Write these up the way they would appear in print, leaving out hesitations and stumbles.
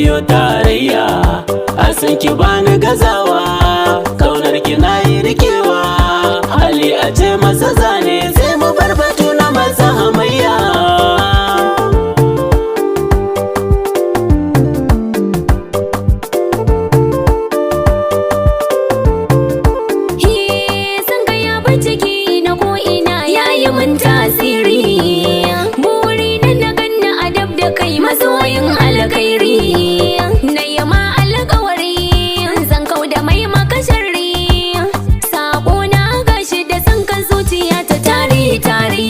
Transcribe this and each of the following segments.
miyo tarayya, a san ki bani gazawa, kaunar ki na yi rikewa, hali a ce masa zane sai mu bar batu na masa hamayya. Mun tasiri buri na ganna adab da kai masoyin alkhairi, na yama alkawari zan kau da mai maka sharri, sako na gashi da san kan zuciya ta tari tari.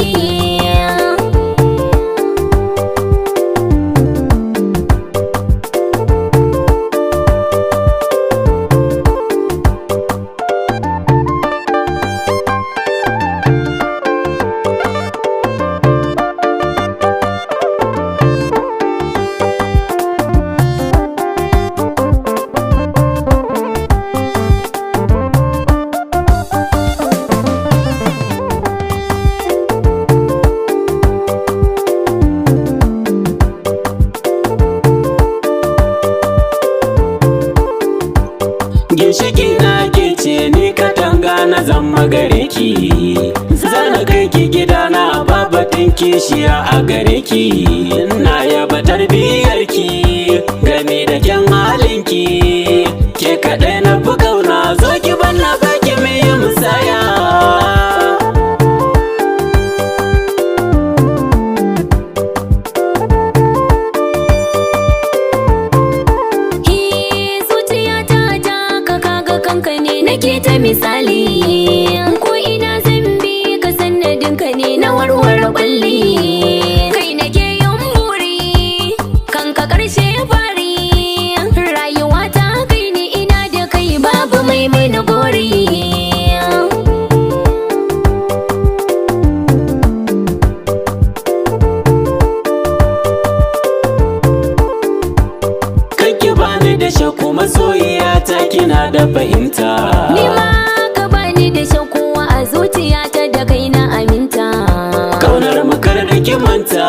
Ginshiki na ke ce ni katanga na zama gare ki, zana kai ki gidana babatin kishiya a gare ki, na yaba tarbiyyar ki game da kyan halin ki, ke kaɗai na fi kauna zo ki banna baki mai yi musaya. Nake ta misali ko ina zan bi ka sannadin ka ne na warware kulli, kai nake yin buri kan ka karshe fari, rayuwa ta kai ne ina da kai babu mai na gori. Da shakku masoyiya ta kina da fahimta, ni ma ka bani da shakku a zuciyata da kai na aminta, kaunar mu kar da ki manta